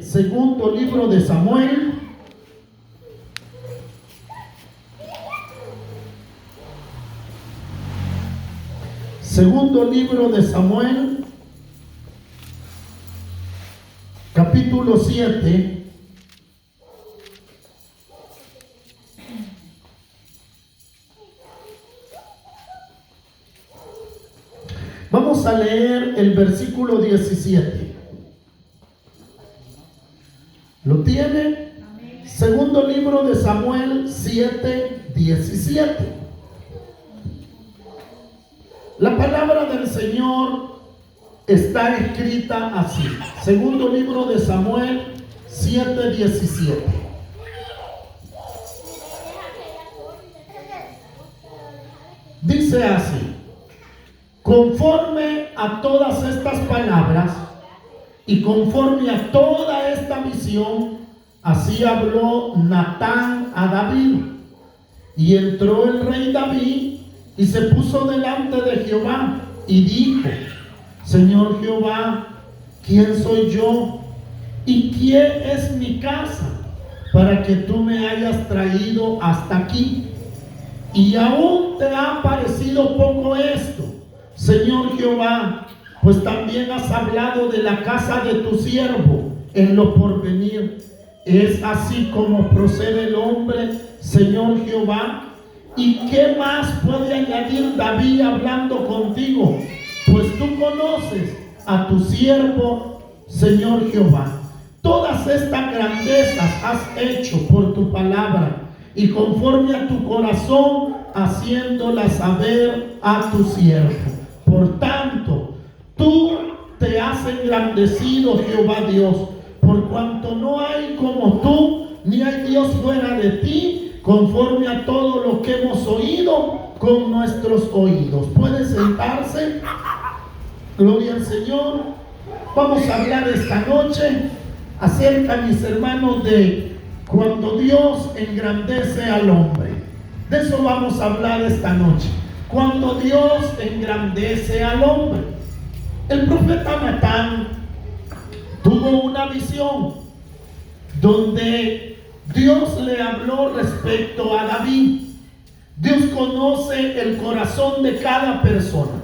segundo libro de Samuel. Segundo libro de Samuel, capítulo 7. Vamos a leer el versículo 17. ¿Lo tiene? Segundo libro de Samuel 7, 17. La palabra del Señor está escrita así. Segundo libro de Samuel 7, 17. Dice así: conforme a todas estas palabras y conforme a toda esta visión, así habló Natán a David. Y entró el rey David y se puso delante de Jehová y dijo: Señor Jehová, ¿quién soy yo y quién es mi casa para que tú me hayas traído hasta aquí? Y aún te ha parecido poco esto, Señor Jehová, pues también has hablado de la casa de tu siervo en lo porvenir. ¿Es así como procede el hombre, Señor Jehová? ¿Y qué más puede añadir David hablando contigo? Pues tú conoces a tu siervo, Señor Jehová. Todas estas grandezas has hecho por tu palabra y conforme a tu corazón, haciéndolas saber a tu siervo. Por tanto, tú te has engrandecido, Jehová Dios, por cuanto no hay como tú, ni hay Dios fuera de ti, conforme a todo lo que hemos oído con nuestros oídos. ¿Puede sentarse? Gloria al Señor. Vamos a hablar esta noche acerca, mis hermanos, de cuando Dios engrandece al hombre. De eso vamos a hablar esta noche. Cuando Dios engrandece al hombre. El profeta Natán tuvo una visión donde Dios le habló respecto a David. Dios conoce el corazón de cada persona.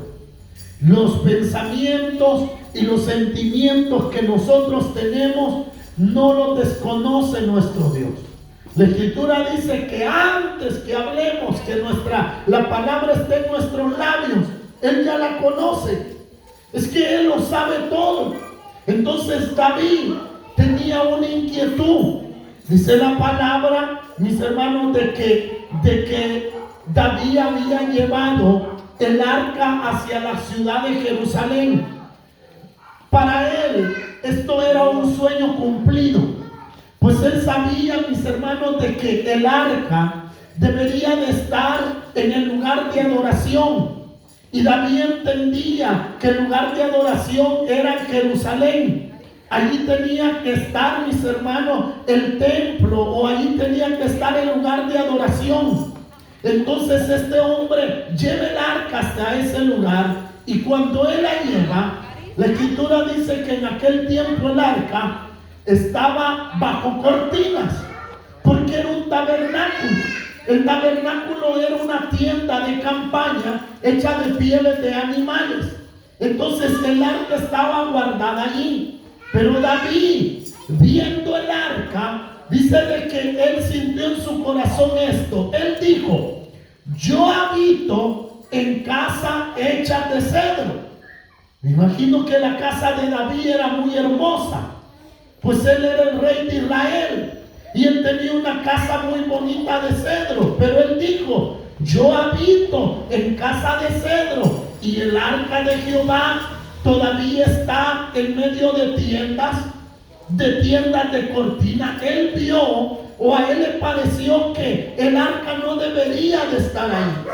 Los pensamientos y los sentimientos que nosotros tenemos no los desconoce nuestro Dios. La Escritura dice que antes que hablemos, que la palabra esté en nuestros labios, Él ya la conoce. Es que Él lo sabe todo. Entonces David tenía una inquietud. Dice la palabra, mis hermanos, de que David había llevado el arca hacia la ciudad de Jerusalén. Para él esto era un sueño cumplido, pues él sabía, mis hermanos, de que el arca debería de estar en el lugar de adoración. Y David entendía que el lugar de adoración era Jerusalén. Allí tenía que estar, mis hermanos, el templo, o allí tenía que estar el lugar de adoración. Entonces este hombre lleva el arca hasta ese lugar, y cuando él la lleva, la Escritura dice que en aquel tiempo el arca estaba bajo cortinas, porque era un tabernáculo. El tabernáculo era una tienda de campaña hecha de pieles de animales. Entonces el arca estaba guardada allí. Pero David, viendo el arca, dice de que él sintió en su corazón esto. Él dijo: yo habito en casa hecha de cedro. Me imagino que la casa de David era muy hermosa, pues él era el rey de Israel y él tenía una casa muy bonita de cedro. Pero él dijo: yo habito en casa de cedro, y el arca de Jehová todavía está en medio de tiendas de cortina. Él vio, o a él le pareció, que el arca no debería de estar ahí,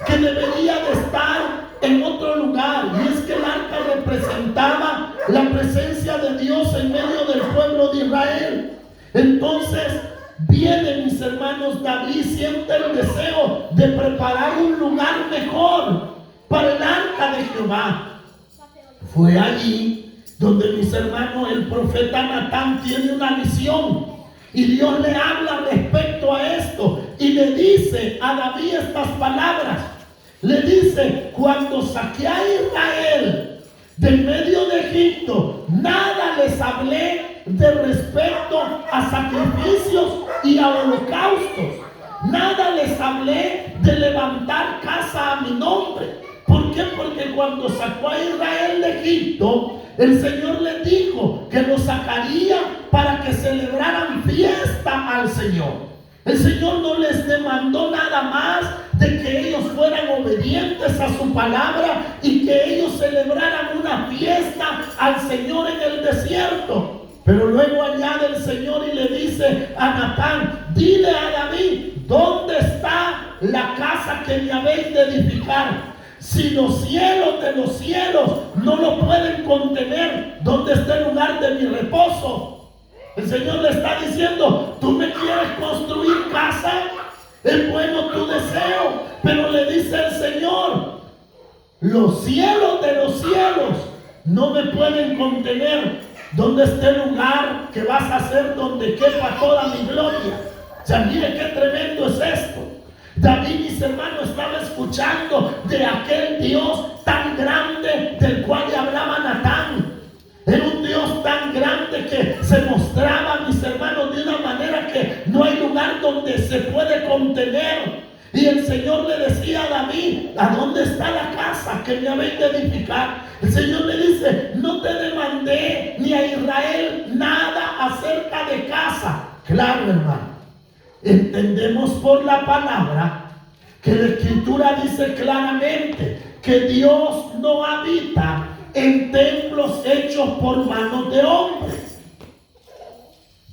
que debería de estar en otro lugar. Y es que el arca representaba la presencia de Dios en medio del pueblo de Israel. Entonces viene, mis hermanos, David siente el deseo de preparar un lugar mejor para el arca de Jehová. Fue allí donde, mis hermanos, el profeta Natán tiene una visión y Dios le habla respecto a esto y le dice a David estas palabras. Le dice: cuando saqué a Israel del medio de Egipto, nada les hablé de respecto a sacrificios y a holocaustos. Nada les hablé de levantar casa a mi nombre. ¿Por qué? Porque cuando sacó a Israel de Egipto, el Señor les dijo que lo sacaría para que celebraran fiesta al Señor. El Señor no les demandó nada más de que ellos fueran obedientes a su palabra y que ellos celebraran una fiesta al Señor en el desierto. Pero luego añade el Señor y le dice a Natán: dile a David, ¿dónde está la casa que me habéis de edificar? Si los cielos de los cielos no lo pueden contener, ¿dónde está el lugar de mi reposo? El Señor le está diciendo: tú me quieres construir casa, es bueno tu deseo, pero le dice el Señor: los cielos de los cielos no me pueden contener. ¿Dónde está el lugar que vas a hacer donde quepa toda mi gloria? O sea, mire qué tremendo es esto. David, mis hermanos, estaba escuchando de aquel Dios tan grande del cual le hablaba Natán. Era un Dios tan grande que se mostraba, mis hermanos, de una manera que no hay lugar donde se puede contener. Y el Señor le decía a David: ¿a dónde está la casa que me habéis de edificar? El Señor le dice: no te demandé ni a Israel nada acerca de casa. Claro, hermano, entendemos por la palabra que la Escritura dice claramente que Dios no habita en templos hechos por manos de hombres.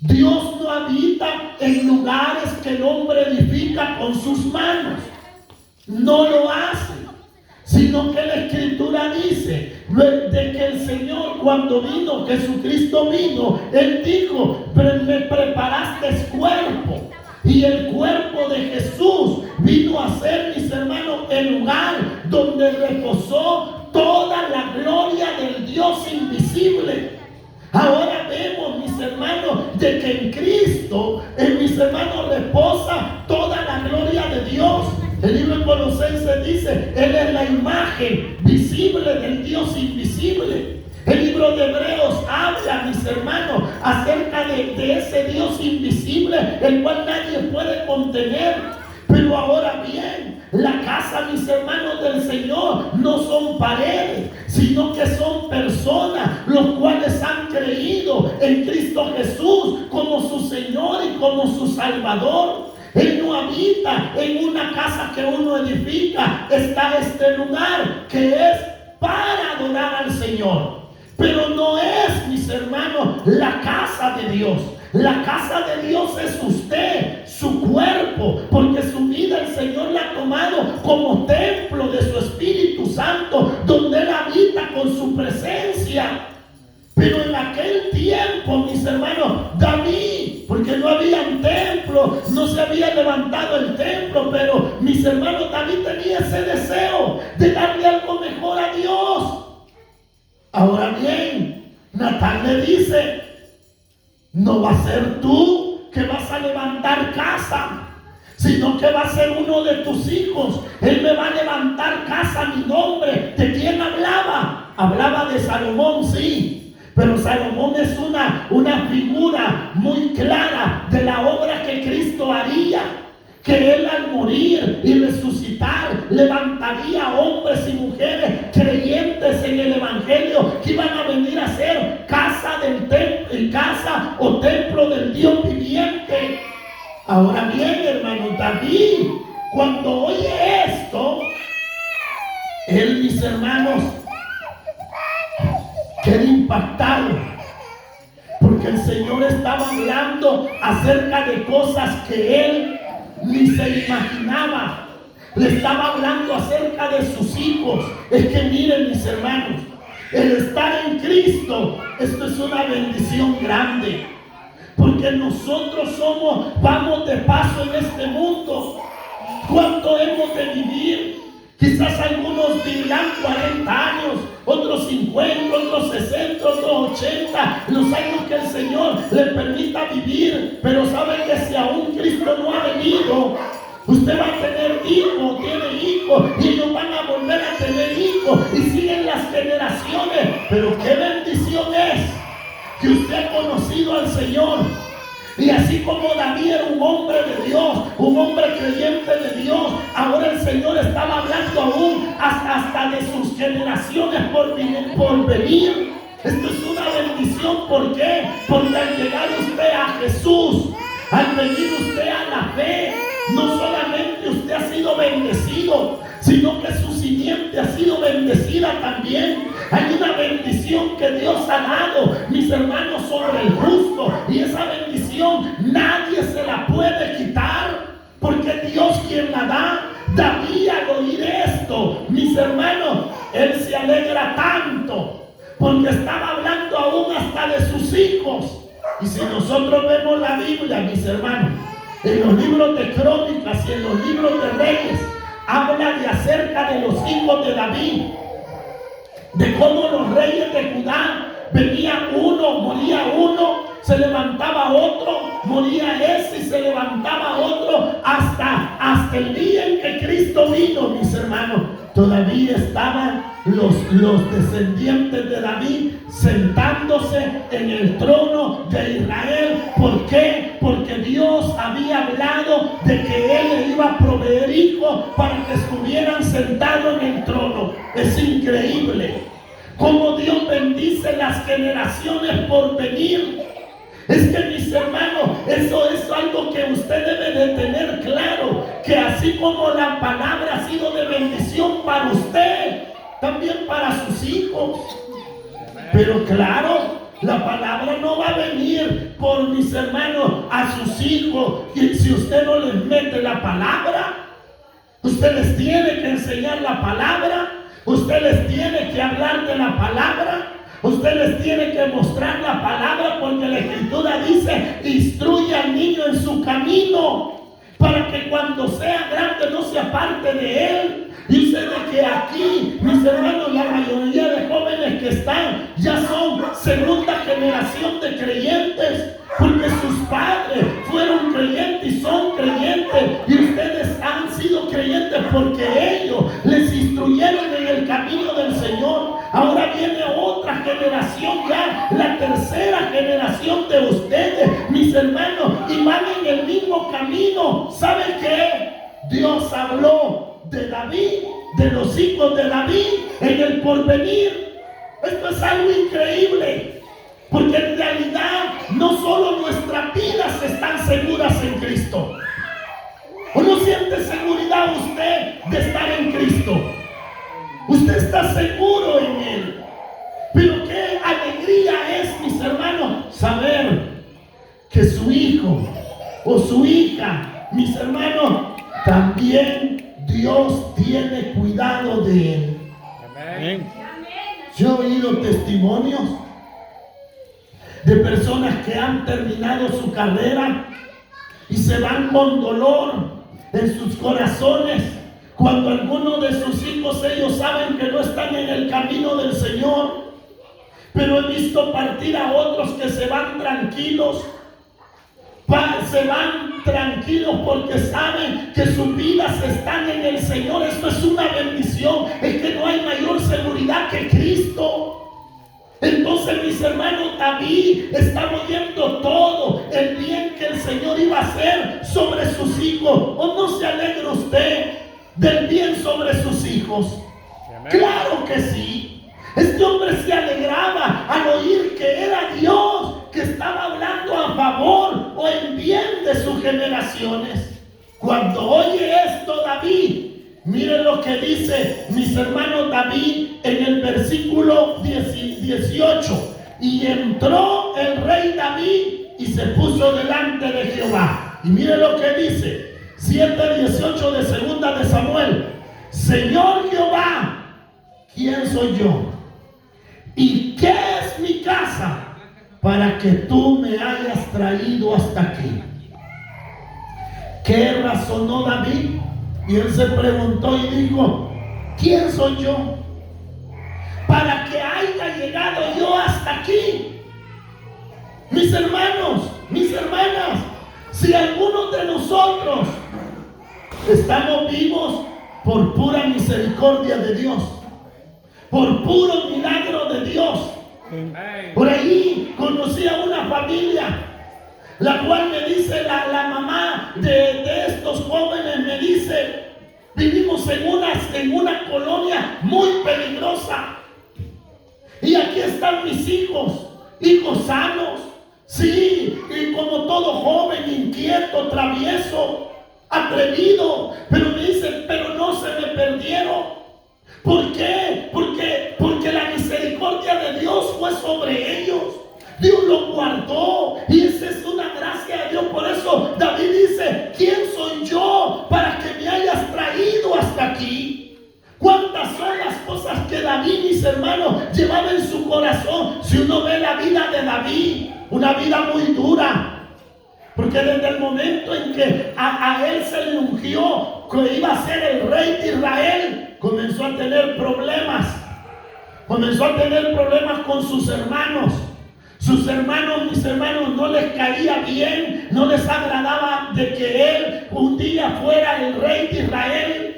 Dios no habita en lugares que el hombre edifica con sus manos. No lo hace. Sino que la Escritura dice de que el Señor, cuando vino, Jesucristo vino, Él dijo: me preparaste cuerpo. Y el cuerpo de Jesús vino a ser, mis hermanos, el lugar donde reposó toda la gloria del Dios invisible. Ahora vemos, mis hermanos, de que en Cristo, mis hermanos, reposa toda la gloria de Dios. El libro de Colosenses dice: Él es la imagen visible del Dios invisible. El libro de Hebreos habla, mis hermanos, acerca de ese Dios invisible, el cual nadie puede contener. Pero ahora bien, la casa, mis hermanos, del Señor no son paredes, sino que son personas, los cuales han creído en Cristo Jesús como su Señor y como su Salvador. Él no habita en una casa que uno edifica. Está este lugar que es para adorar al Señor. Pero no es, mis hermanos, la casa de Dios. La casa de Dios es usted, su cuerpo, porque su vida el Señor la ha tomado como templo de su Espíritu Santo, donde Él habita con su presencia. Pero en aquel tiempo, mis hermanos, David, porque no había un templo, no se había levantado el templo, pero mis hermanos, David tenía ese deseo de darle algo mejor a Dios. Ahora bien, Natán le dice: no va a ser tú que vas a levantar casa, sino que va a ser uno de tus hijos. Él me va a levantar casa a mi nombre. ¿De quién hablaba? Hablaba de Salomón, sí. Pero Salomón es una figura muy clara de la obra que Cristo haría. Que Él, al morir y resucitar, levantaría hombres y mujeres creyentes en el Evangelio, que iban a venir a ser casa del templo, casa o templo del Dios viviente. Ahora bien, hermano, David, cuando oye esto, él, mis hermanos, queda impactado, porque el Señor estaba hablando acerca de cosas que él ni se imaginaba. Le estaba hablando acerca de sus hijos. Es que miren, mis hermanos, el estar en Cristo, esto es una bendición grande, porque nosotros vamos de paso en este mundo. ¿Cuánto hemos de vivir? Quizás algunos vivirán 40 años, otros 50, otros 60, otros 80, los años que el Señor le permita vivir. Pero sabe que si aún Cristo no ha venido, usted va a tener hijos, tiene hijos, y ellos van a volver a tener hijos, y siguen las generaciones. Pero qué bendición es que usted ha conocido al Señor. Y así como David era un hombre de Dios, un hombre creyente de Dios, ahora el Señor estaba hablando aún hasta de sus generaciones por venir. Esto es una bendición. ¿Por qué? Porque al llegar usted a Jesús, al venir usted a la fe, no solamente usted ha sido bendecido, sino que su simiente ha sido bendecida también. Hay una bendición que Dios ha dado, mis hermanos, sobre el justo, y esa bendición nadie se la puede quitar, porque Dios quien la da. David, al oír esto, mis hermanos, él se alegra tanto, porque estaba hablando aún hasta de sus hijos. Y si nosotros vemos la Biblia, mis hermanos, en los libros de Crónicas y en los libros de Reyes, habla de acerca de los hijos de David, de cómo los reyes de Judá, venía uno, moría uno, se levantaba otro, moría ese y se levantaba otro, hasta el día en que Cristo vino, mis hermanos. Todavía estaban los descendientes de David sentándose en el trono de Israel. ¿Por qué? Porque Dios había hablado de que Él le iba a proveer hijos para que estuvieran sentados en el trono. Es increíble cómo Dios bendice las generaciones por venir. Es que, mis hermanos, eso es algo que usted debe de tener claro, que así como la palabra ha sido de bendición para usted, también para sus hijos. Pero claro, la palabra no va a venir por, mis hermanos, a sus hijos, y si usted no les mete la palabra, usted les tiene que enseñar la palabra, usted les tiene que hablar de la palabra. Usted les tiene que mostrar la palabra, porque la Escritura dice: instruye al niño en su camino, para que cuando sea grande no se aparte de él. Dice de que aquí, mis hermanos, la mayoría de jóvenes que están ya son segunda generación de creyentes, porque sus padres fueron creyentes y son creyentes, y ustedes han sido creyentes porque ellos les instruyeron en el camino del Señor. Ahora viene otra generación ya, la tercera generación de ustedes, mis hermanos, y van en el mismo camino. ¿Saben qué? Dios habló de David, de los hijos de David en el porvenir. Esto es algo increíble, porque en realidad no solo nuestras vidas están seguras en Cristo. ¿O no siente seguridad usted de estar en Cristo? Usted está seguro en Él. Pero qué alegría es, mis hermanos, saber que su hijo o su hija, mis hermanos, también Dios tiene cuidado de él. Amén. Yo he oído testimonios de personas que han terminado su carrera y se van con dolor en sus corazones, cuando algunos de sus hijos, ellos saben que no están en el camino del Señor. Pero he visto partir a otros que se van tranquilos. Se van tranquilos porque saben que sus vidas están en el Señor. Esto es una bendición. Es que no hay mayor seguridad que Cristo. Entonces, mis hermanos, David estaba viendo todo el bien que el Señor iba a hacer sobre sus hijos. ¿O no se alegra usted del bien sobre sus hijos? Claro que sí. Este hombre se alegraba al oír que era Dios que estaba hablando a favor o en bien de sus generaciones. Cuando oye esto David, miren lo que dice, mis hermanos, David en el versículo 18. Y entró el rey David y se puso delante de Jehová. Y miren lo que dice, 7:18 de segunda de Samuel. Señor Jehová, ¿quién soy yo? ¿Y qué es mi casa para que tú me hayas traído hasta aquí? ¿Qué razonó David? Y él se preguntó y dijo: ¿quién soy yo para que haya llegado yo hasta aquí. Mis hermanos, mis hermanas, si algunos de nosotros estamos vivos por pura misericordia de Dios, por puro milagro de Dios. Por ahí conocí a una familia, la cual me dice la mamá de estos jóvenes, me dice: vivimos en una colonia muy peligrosa, y aquí están mis hijos sanos, sí, y como todo joven, inquieto, travieso, atrevido, pero me dicen, pero no se me perdieron. ¿Por qué? Porque la misericordia de Dios fue sobre ellos. Dios los guardó, y esa es una gracia de Dios. Por eso David dice: ¿quién soy yo para que me hayas traído hasta aquí? ¿Cuántas son las cosas que David, mis hermanos, llevaba en su corazón? Si uno ve la vida de David, una vida muy dura, porque desde el momento en que a él se le ungió que iba a ser el rey de Israel, comenzó a tener problemas. Comenzó a tener problemas con sus hermanos. Sus hermanos, mis hermanos, no les caía bien, no les agradaba de que él un día fuera el rey de Israel.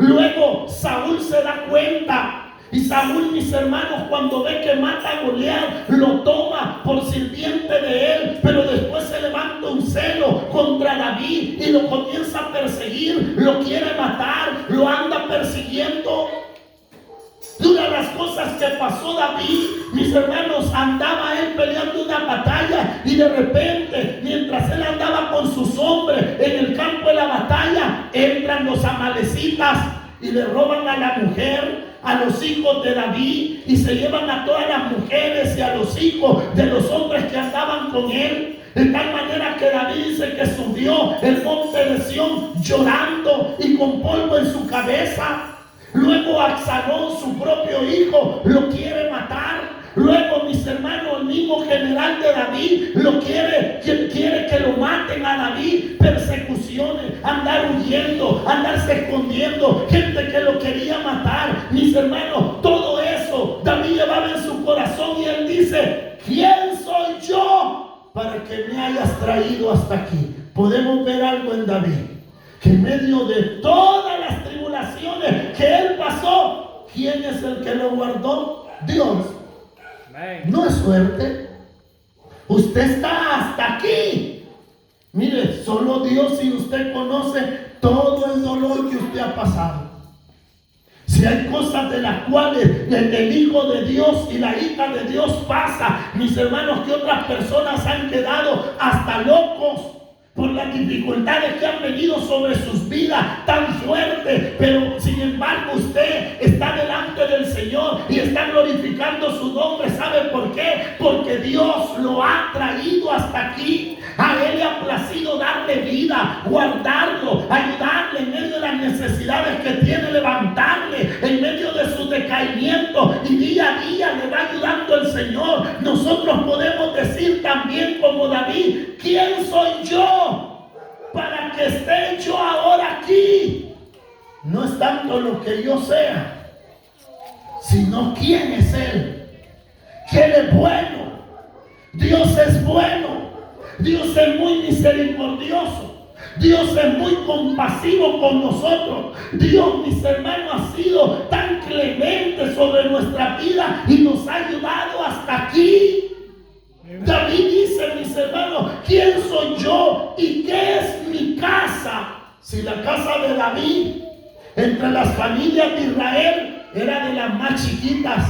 Luego Saúl se da cuenta. Y Saúl, mis hermanos, cuando ve que mata a Goliat, lo toma por sirviente de él, pero después se levanta un celo contra David y lo comienza a perseguir, lo quiere matar, lo anda persiguiendo. Y una de las cosas que pasó David, mis hermanos, andaba él peleando una batalla, y de repente, mientras él andaba con sus hombres en el campo de la batalla, entran los amalecitas y le roban a la mujer, a los hijos de David, y se llevan a todas las mujeres y a los hijos de los hombres que andaban con él. De tal manera que David dice que subió el monte de Sión llorando y con polvo en su cabeza. Luego Absalón, su propio hijo, lo quiere matar. Luego, mis hermanos, el mismo general de David quiere que lo maten a David. Persecuciones, andar huyendo, andarse escondiendo, gente que lo quería matar. Mis hermanos, todo eso David llevaba en su corazón, y él dice: ¿quién soy yo para que me hayas traído hasta aquí? Podemos ver algo en David, que en medio de todas las tribulaciones que él pasó, ¿quién es el que lo guardó? Dios. No es suerte. Usted está hasta aquí. Mire, solo Dios y usted conoce todo el dolor que usted ha pasado. Si hay cosas de las cuales el Hijo de Dios y la hija de Dios pasa, mis hermanos, que otras personas han quedado hasta locos por las dificultades que han venido sobre sus vidas tan fuertes, pero sin embargo usted está delante del Señor y está glorificando su nombre. ¿Sabe por qué? Porque Dios lo ha traído hasta aquí. A Él le ha placido darle vida, guardarlo, ayudarle en medio de las necesidades que tiene, levantarle en medio de su decaimiento, y día a día le va ayudando el Señor. Nosotros podemos decir también como David: ¿quién soy yo para que esté yo ahora aquí? No es tanto lo que yo sea, sino quién es Él. Que Él es bueno. Dios es bueno. Dios es muy misericordioso. Dios es muy compasivo con nosotros. Dios, mis hermanos, ha sido tan clemente sobre nuestra vida y nos ha ayudado hasta aquí. David dice, mis hermanos: ¿quién soy yo y qué es mi casa? Si la casa de David, entre las familias de Israel, era de las más chiquitas.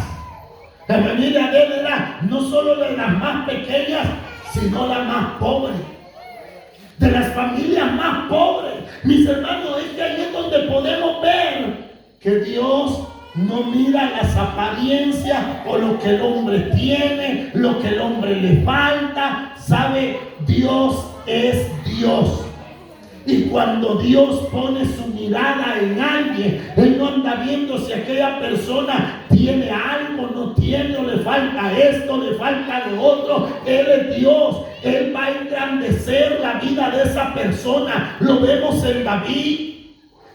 La familia de él era no solo de las más pequeñas, sino la más pobre. De las familias más pobres. Mis hermanos, es que ahí es donde podemos ver que Dios no mira las apariencias o lo que el hombre tiene, lo que el hombre le falta. ¿Sabe? Dios es Dios. Y cuando Dios pone su mirada en alguien, Él no anda viendo si aquella persona tiene algo, no tiene, o le falta esto, le falta lo otro. Él es Dios. Él va a engrandecer la vida de esa persona. Lo vemos en David.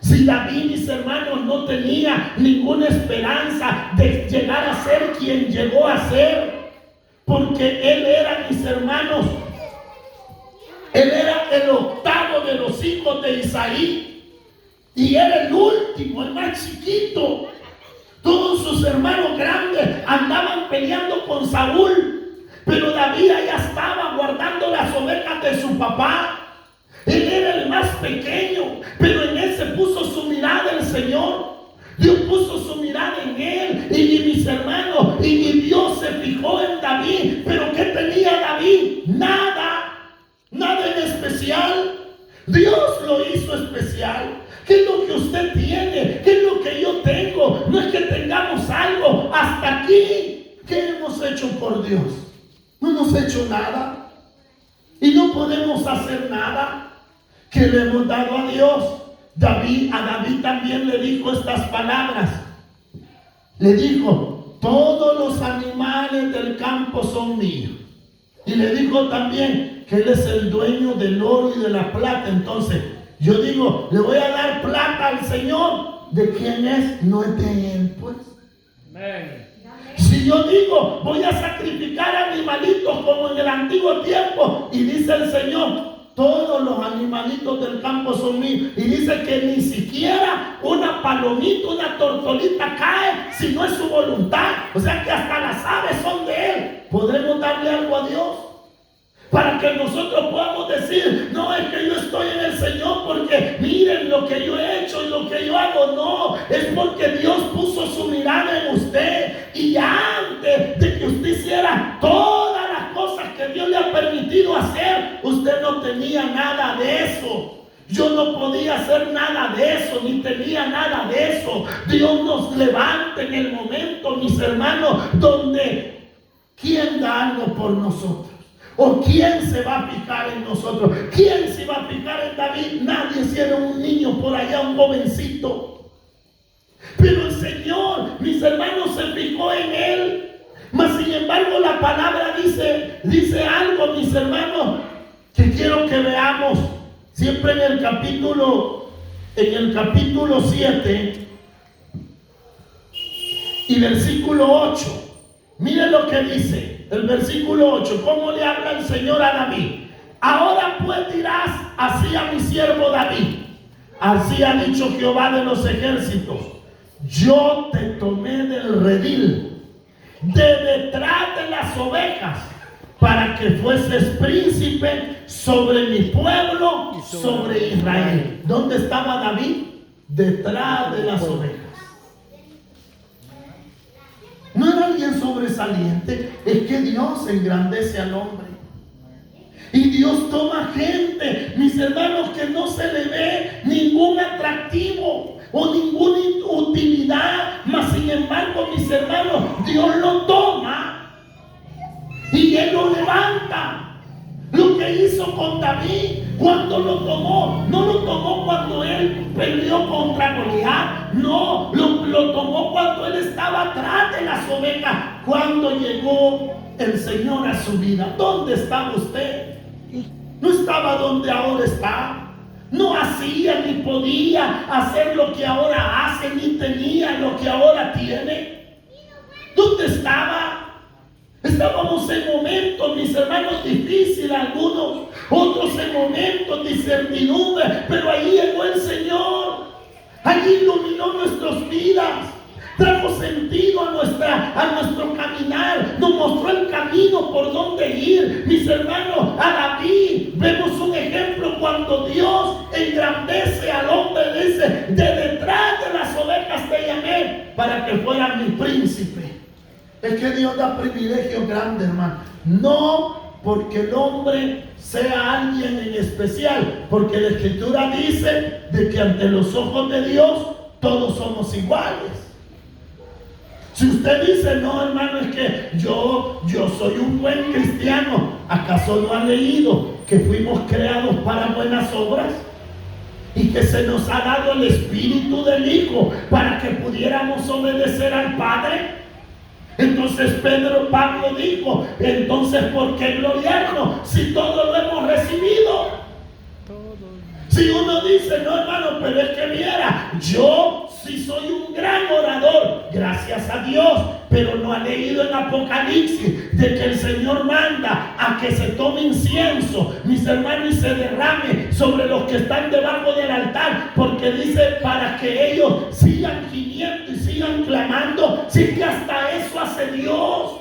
Si David, mis hermanos, no tenía ninguna esperanza de llegar a ser quien llegó a ser, porque él era, mis hermanos, él era el octavo de los hijos de Isaí y era el último, el más chiquito. Todos sus hermanos grandes andaban peleando con Saúl, pero David ya estaba guardando las ovejas de su papá. Él era el más pequeño, pero en él se puso su mirada el Señor. Dios puso su mirada en él y mis hermanos, y Dios se fijó en David. Pero ¿qué tenía David? Nada en especial. Dios lo hizo especial. ¿Qué es lo que usted tiene? ¿Qué es lo que yo tengo? No es que tengamos algo hasta aquí. ¿Qué hemos hecho por Dios? No hemos hecho nada y no podemos hacer nada. ¿Qué le hemos dado a Dios? A David también le dijo estas palabras. Le dijo: todos los animales del campo son míos. Y le dijo también que él es el dueño del oro y de la plata. Entonces yo digo, le voy a dar plata al Señor. ¿De quién es? No es de él, pues. Amén. Si yo digo, voy a sacrificar animalitos como en el antiguo tiempo, y dice el Señor, todos los animalitos del campo son míos, y dice que ni siquiera una palomita, una tortolita cae si no es su voluntad. O sea que hasta las aves son de él. ¿Podremos darle algo a Dios? Para que nosotros podamos decir, no, es que yo estoy en el Señor porque miren lo que yo he hecho y lo que yo hago. No, es porque Dios puso su mirada en usted, y antes de que usted hiciera todas las cosas que Dios le ha permitido hacer, usted no tenía nada de eso. Yo no podía hacer nada de eso, ni tenía nada de eso. Dios nos levanta en el momento, mis hermanos, donde ¿quién da algo por nosotros? ¿O quién se va a fijar en nosotros? ¿Quién se va a fijar en David? Nadie, si era un niño por allá, un jovencito. Pero el Señor, mis hermanos, se fijó en él. Mas sin embargo la palabra dice algo, mis hermanos, que quiero que veamos. Siempre en el capítulo 7 y versículo 8. Miren lo que dice el versículo 8. ¿Cómo le habla el Señor a David? Ahora pues dirás así a mi siervo David: así ha dicho Jehová de los ejércitos, yo te tomé del redil, de detrás de las ovejas, para que fueses príncipe sobre mi pueblo, sobre Israel. ¿Dónde estaba David? Detrás de las ovejas. No era alguien sobresaliente, es que Dios engrandece al hombre. Y Dios toma gente, mis hermanos, que no se le ve ningún atractivo o ninguna utilidad, mas sin embargo, mis hermanos, Dios lo toma y Él lo levanta. Lo que hizo con David cuando lo tomó, no lo tomó cuando él peleó contra Goliat, no, lo tomó cuando él estaba atrás de las ovejas, cuando llegó el Señor a su vida. ¿Dónde estaba usted? No estaba donde ahora está. No hacía ni podía hacer lo que ahora hace, ni tenía lo que ahora tiene. ¿Dónde estaba? Estábamos en momentos, mis hermanos, difíciles algunos, otros en momentos de incertidumbre, pero ahí llegó el Señor. Allí iluminó nuestras vidas, trajo sentido a nuestro caminar, nos mostró el camino por donde ir. Mis hermanos, a David vemos un ejemplo cuando Dios engrandece al hombre, dice: de detrás de las ovejas te llamé para que fueras mi príncipe. Es que Dios da privilegios grandes, hermano. No porque el hombre sea alguien en especial, porque la Escritura dice de que ante los ojos de Dios todos somos iguales. Si usted dice, no, hermano, es que yo soy un buen cristiano, ¿acaso no ha leído que fuimos creados para buenas obras? Y que se nos ha dado el Espíritu del Hijo para que pudiéramos obedecer al Padre. Entonces Pablo dijo, entonces ¿por qué gloriarnos si todo lo hemos recibido? Si uno dice, no hermano, pero es que viera, yo sí soy un gran orador, gracias a Dios, pero no ha leído en Apocalipsis de que el Señor manda a que se tome incienso, mis hermanos, y se derrame sobre los que están debajo del altar, porque dice para que ellos sigan gimiendo y sigan clamando, sí que hasta eso hace Dios.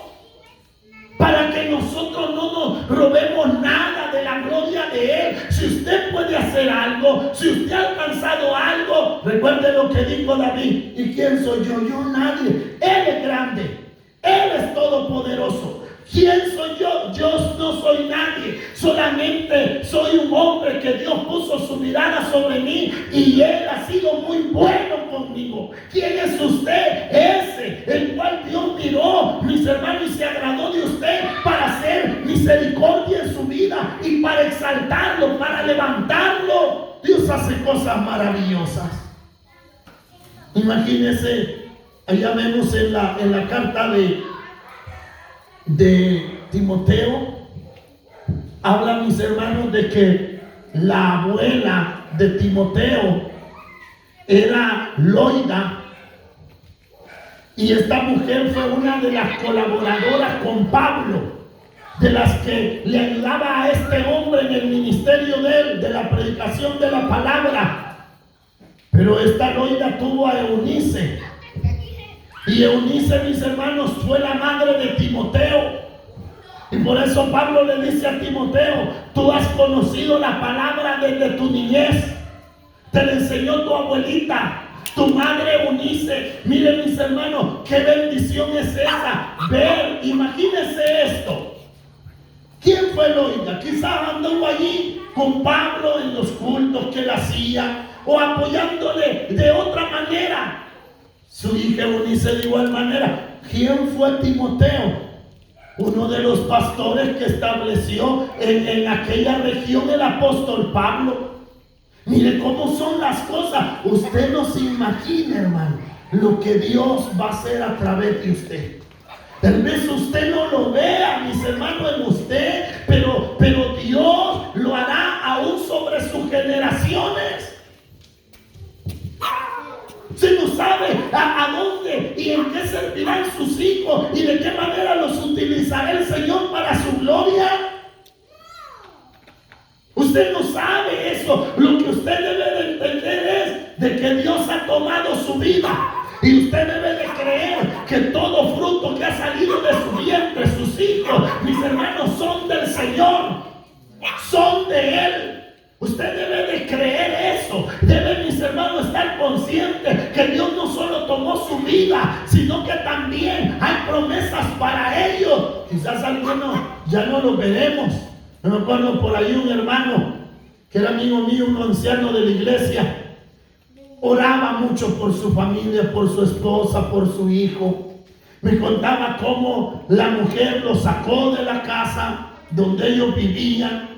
Para que nosotros no nos robemos nada de la gloria de Él. Si usted puede hacer algo, si usted ha alcanzado algo, recuerde lo que dijo David. ¿Y quién soy yo? Yo nadie. Él es grande, Él es todopoderoso. ¿Quién soy yo? Yo no soy nadie, solamente soy un hombre que Dios puso su mirada sobre mí y Él ha sido muy bueno conmigo. ¿Quién es usted? Ese, el cual Dios miró, mis hermanos, y se agradó de usted para hacer misericordia en su vida y para exaltarlo, para levantarlo. Dios hace cosas maravillosas. Imagínense, allá vemos en la carta de Timoteo, habla, mis hermanos, de que la abuela de Timoteo era Loida, y esta mujer fue una de las colaboradoras con Pablo, de las que le ayudaba a este hombre en el ministerio de él, de la predicación de la palabra. Pero esta Loida tuvo a Eunice, y Eunice, mis hermanos, fue la madre de Timoteo. Y por eso Pablo le dice a Timoteo, tú has conocido la palabra desde tu niñez. Te la enseñó tu abuelita, tu madre Eunice. Miren, mis hermanos, qué bendición es esa. Ver, imagínense esto. ¿Quién fue Loida? Quizás anduvo allí con Pablo en los cultos que él hacía, o apoyándole de otra manera. Su hija Eunice de igual manera. ¿Quién fue Timoteo? Uno de los pastores que estableció en aquella región el apóstol Pablo. Mire cómo son las cosas. Usted no se imagina, hermano, lo que Dios va a hacer a través de usted. Tal vez usted no lo vea, mis hermanos, en usted, pero Dios lo hará aún sobre sus generaciones. Usted no sabe a dónde y en qué servirán sus hijos y de qué manera los utilizará el Señor para su gloria. Usted no sabe eso. Lo que usted debe de entender es de que Dios ha tomado su vida. Y usted debe de creer que todo fruto que ha salido de su vientre, sus hijos, mis hermanos, son del Señor. Son de Él. Usted debe de creer eso. Debe, mis hermanos, estar consciente que Dios no solo tomó su vida, sino que también hay promesas para ellos. Quizás algunos ya no lo veremos. Yo me acuerdo por ahí un hermano que era amigo mío, un anciano de la iglesia. Oraba mucho por su familia, por su esposa, por su hijo. Me contaba cómo la mujer lo sacó de la casa donde ellos vivían.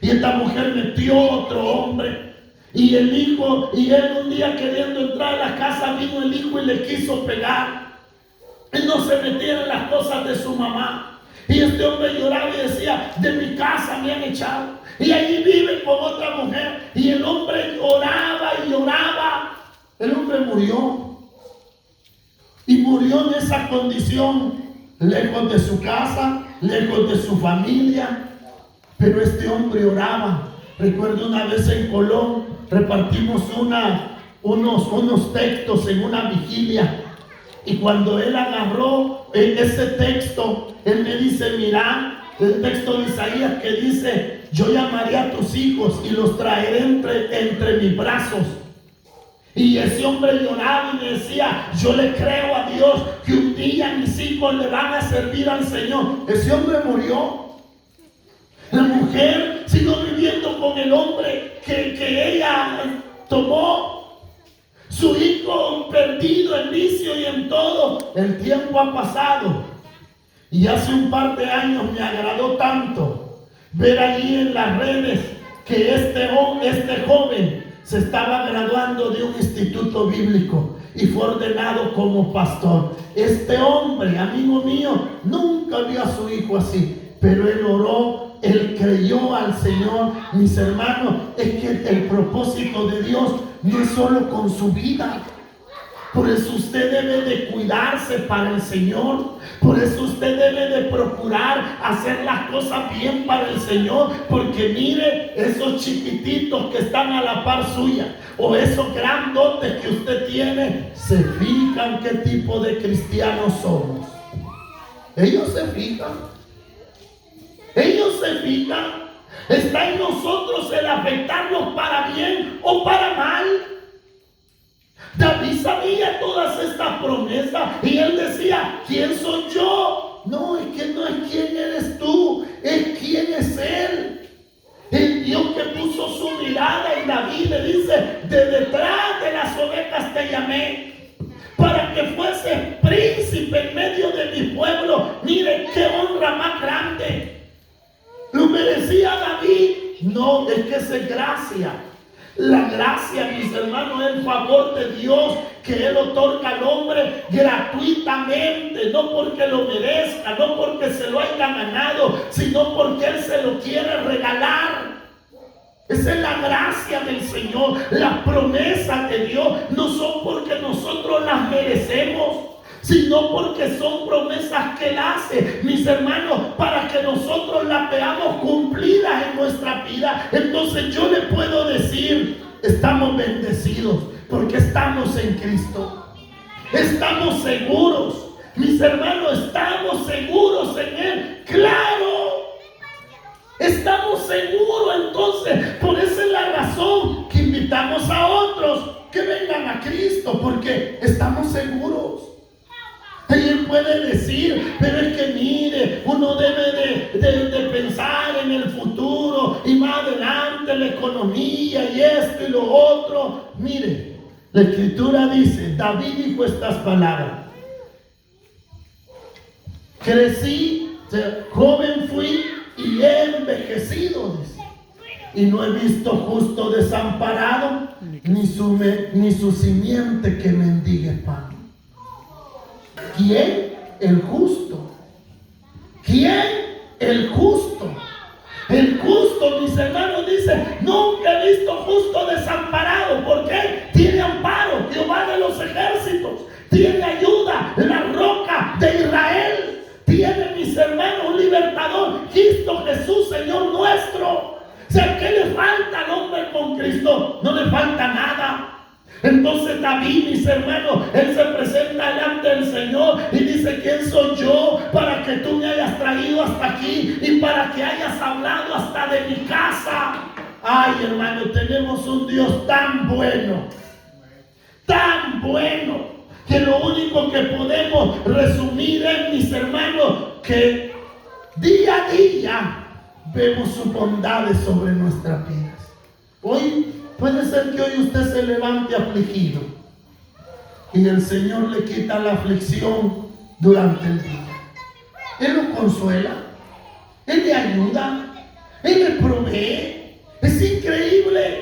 Y esta mujer metió otro hombre. Y el hijo, y él un día queriendo entrar a la casa, vino el hijo y le quiso pegar. Él no se metía en las cosas de su mamá. Y este hombre lloraba y decía, de mi casa me han echado. Y allí vive con otra mujer. Y el hombre oraba y lloraba. El hombre murió. Y murió en esa condición, lejos de su casa, lejos de su familia. Pero este hombre oraba. Recuerdo una vez en Colón, repartimos unos textos en una vigilia. Y cuando él agarró ese texto, él me dice, mira, el texto de Isaías que dice, yo llamaré a tus hijos y los traeré entre mis brazos. Y ese hombre lloraba y me decía, yo le creo a Dios que un día mis hijos le van a servir al Señor. Ese hombre murió. La mujer siguió viviendo con el hombre que ella tomó. Su hijo perdido en vicio y en todo. El tiempo ha pasado. Y hace un par de años me agradó tanto ver allí en las redes que este joven se estaba graduando de un instituto bíblico y fue ordenado como pastor. Este hombre, amigo mío, nunca vio a su hijo así, pero él oró él creyó al Señor. Mis hermanos, es que el propósito de Dios no es solo con su vida. Por eso usted debe de cuidarse para el Señor. Por eso usted debe de procurar hacer las cosas bien para el Señor. Porque mire, esos chiquititos que están a la par suya, o esos grandotes que usted tiene, se fijan qué tipo de cristianos somos. Ellos se fijan. Ellos se fijan. Está en nosotros el afectarlos para bien o para mal. David sabía todas estas promesas y él decía, ¿quién soy yo? No, es que no es quién eres tú, es quién es él. El Dios que puso su mirada en David le dice, de detrás de las ovejas te llamé, para que fueses príncipe en medio de mi pueblo. Mire qué honra más grande. ¿Lo merecía David? No, es que es gracia. La gracia, mis hermanos, es el favor de Dios que Él otorga al hombre gratuitamente, no porque lo merezca, no porque se lo haya ganado, sino porque Él se lo quiere regalar. Esa es la gracia del Señor. Las promesas de Dios no son porque nosotros las merecemos, sino porque son promesas que Él hace, mis hermanos, para que nosotros las veamos cumplidas en nuestra vida. Entonces yo le puedo decir, estamos bendecidos porque estamos en Cristo. Estamos seguros, mis hermanos, estamos seguros en Él. Claro, estamos seguros. Entonces, por esa es la razón que invitamos a otros que vengan a Cristo, porque estamos seguros. Y él puede decir, pero es que mire, uno debe de pensar en el futuro y más adelante la economía y esto y lo otro. Mire, la Escritura dice, David dijo estas palabras: crecí, joven fui y he envejecido, dice, y no he visto justo desamparado, ni su simiente que mendigue pan. ¿Quién? El justo. ¿Quién? El justo. El justo, mis hermanos, dice, nunca he visto justo desamparado. ¿Por qué? Tiene amparo, Jehová de los ejércitos. Tiene ayuda, la roca de Israel. Tiene, mis hermanos, un libertador, Cristo Jesús, Señor nuestro. O sea, ¿qué le falta al hombre con Cristo? No le falta nada. Entonces David, mis hermanos, él se presenta delante del Señor y dice, ¿quién soy yo para que tú me hayas traído hasta aquí y para que hayas hablado hasta de mi casa? Ay, hermano, tenemos un Dios tan bueno, que lo único que podemos resumir es, mis hermanos, que día a día vemos sus bondades sobre nuestras vidas. Hoy puede ser que hoy usted se levante afligido y el Señor le quita la aflicción durante el día. Él lo consuela, Él le ayuda, Él le provee. Es increíble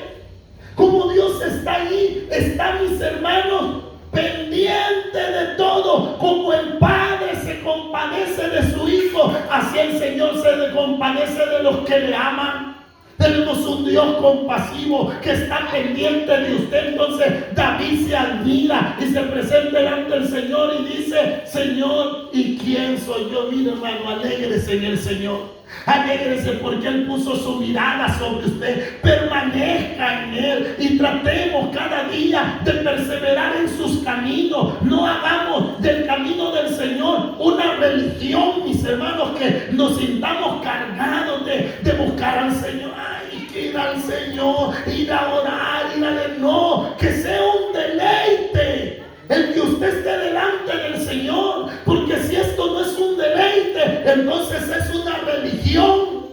cómo Dios está ahí, está, mis hermanos, pendiente de todo. Como el Padre se compadece de su Hijo, así el Señor se compadece de los que le aman. Tenemos un Dios compasivo que está pendiente de usted. Entonces David se admira y se presenta delante del Señor y dice, Señor, ¿y quién soy yo? Mira, hermano, alégrese en el Señor. Alégrese porque Él puso su mirada sobre usted. Permanezca en Él y tratemos cada día de perseverar en sus caminos. No hagamos del camino del Señor una religión, mis hermanos, que nos sintamos cargados de buscar al Señor. Ay, que ir al Señor, ir a orar, ir a leer. No, que sea un deleite el que usted esté delante del Señor, porque si esto no es un deleite, entonces es una religión,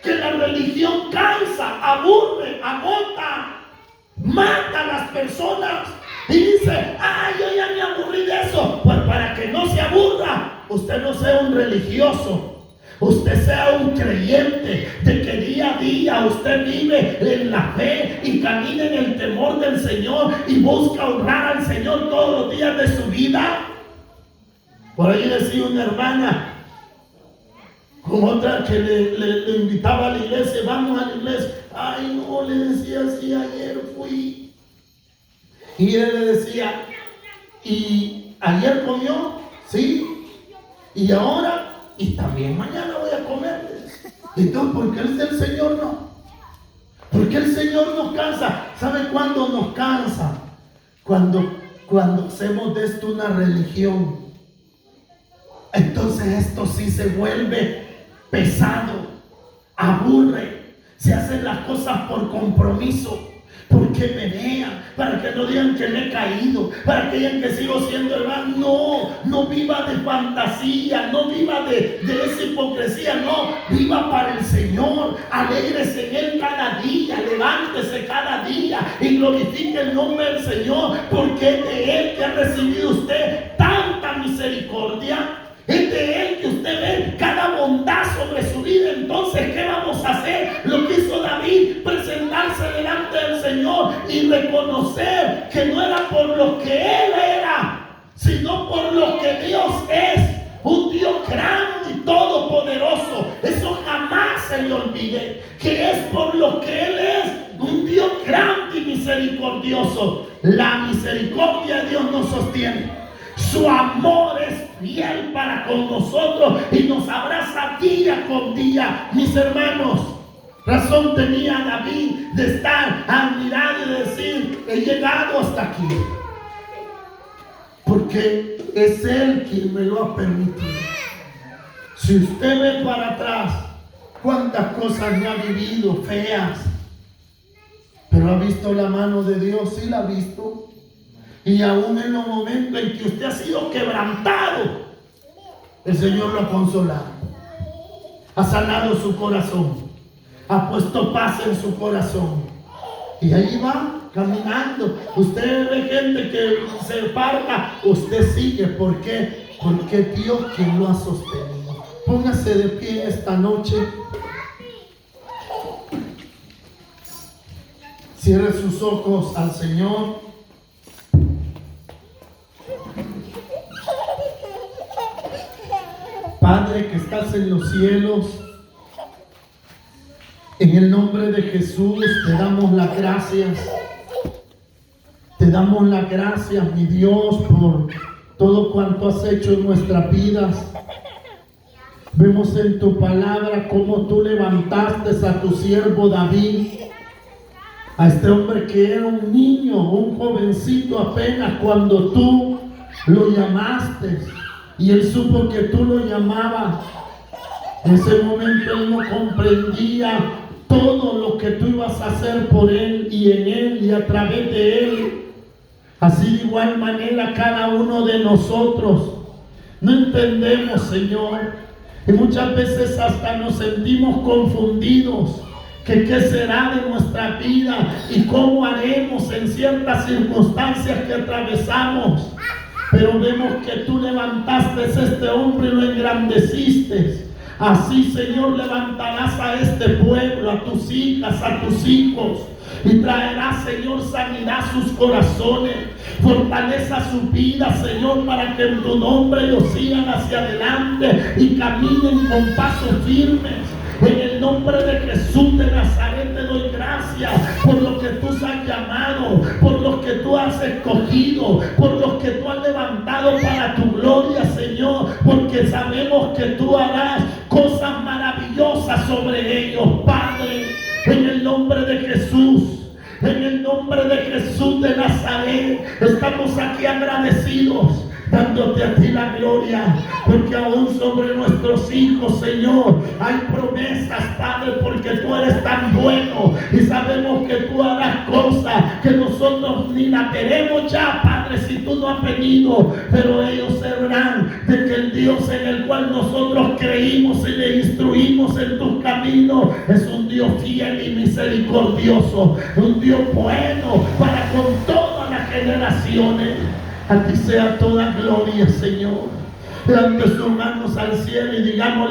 que la religión cansa, aburre, agota, mata a las personas y dice, ay, yo ya me aburrí de eso. Pues para que no se aburra, usted no sea un religioso, usted sea un creyente, de que día a día usted vive en la fe y camina en el temor del Señor y busca honrar al Señor todos los días de su vida. Por ahí decía una hermana Con otra que le invitaba a la iglesia, vamos a la iglesia. Ay, no, le decía, sí, ayer fui. Y él le decía, ¿y ayer comió? Sí. Y ahora, y también mañana voy a comer. Entonces, ¿por qué el Señor no? ¿Por qué el Señor nos cansa? ¿Sabe cuándo nos cansa? Cuando hacemos de esto una religión. Entonces esto sí se vuelve pesado, aburre, se hacen las cosas por compromiso, porque me vean, para que no digan que me he caído, para que digan que sigo siendo hermano. No viva de fantasía, no viva de esa hipocresía, no, viva para el Señor, alégrese en Él cada día, levántese cada día y glorifique el nombre del Señor, porque es de Él que ha recibido usted tanta misericordia. Es de Él que usted ve cada bondad sobre su vida. Entonces, ¿qué vamos a hacer? Lo que hizo David, presentarse delante del Señor y reconocer que no era por lo que Él era, sino por lo que Dios es. Un Dios grande y todopoderoso. Eso jamás se le olvide, que es por lo que Él es. Un Dios grande y misericordioso. La misericordia de Dios nos sostiene. Su amor es fiel para con nosotros y nos abraza día con día. Mis hermanos, razón tenía David de estar admirado y decir, he llegado hasta aquí, porque es Él quien me lo ha permitido. Si usted ve para atrás, cuántas cosas no ha vivido feas, pero ha visto la mano de Dios. Sí la ha visto. Y aún en los momentos en que usted ha sido quebrantado, el Señor lo ha consolado, ha sanado su corazón, ha puesto paz en su corazón, y ahí va caminando. Usted ve gente que se parta, usted sigue. ¿Por qué? Porque Dios quien lo ha sostenido. Póngase de pie esta noche, cierre sus ojos al Señor. Padre que estás en los cielos, en el nombre de Jesús te damos las gracias. Te damos las gracias, mi Dios, por todo cuanto has hecho en nuestras vidas. Vemos en tu palabra cómo tú levantaste a tu siervo David, a este hombre que era un niño, un jovencito apenas cuando tú lo llamaste. Y él supo que tú lo llamabas. En ese momento él no comprendía todo lo que tú ibas a hacer por él y en él y a través de él. Así de igual manera cada uno de nosotros no entendemos, Señor, y muchas veces hasta nos sentimos confundidos. Que qué será de nuestra vida y cómo haremos en ciertas circunstancias que atravesamos. Pero vemos que tú levantaste a este hombre y lo engrandeciste. Así, Señor, levantarás a este pueblo, a tus hijas, a tus hijos, y traerás, Señor, sanidad a sus corazones. Fortaleza su vida, Señor, para que en tu nombre ellos sigan hacia adelante y caminen con pasos firmes. En el nombre de Jesús de Nazaret te doy gracias por lo que tú has llamado, por lo que tú has escogido, por lo que tú has levantado para tu gloria, Señor, porque sabemos que tú harás cosas maravillosas sobre ellos, Padre, en el nombre de Jesús. En el nombre de Jesús de Nazaret estamos aquí agradecidos, dándote a ti la gloria, porque aún sobre nuestros hijos, Señor, hay promesas, Padre, porque tú eres tan bueno y sabemos que tú harás cosas que nosotros ni la queremos ya, Padre, si tú no has venido, pero ellos sabrán de que el Dios en el cual nosotros creímos y le instruimos en tus caminos es un Dios fiel y misericordioso, un Dios bueno para con todas las generaciones. A ti sea toda gloria, Señor. Levante sus manos al cielo y digámosle: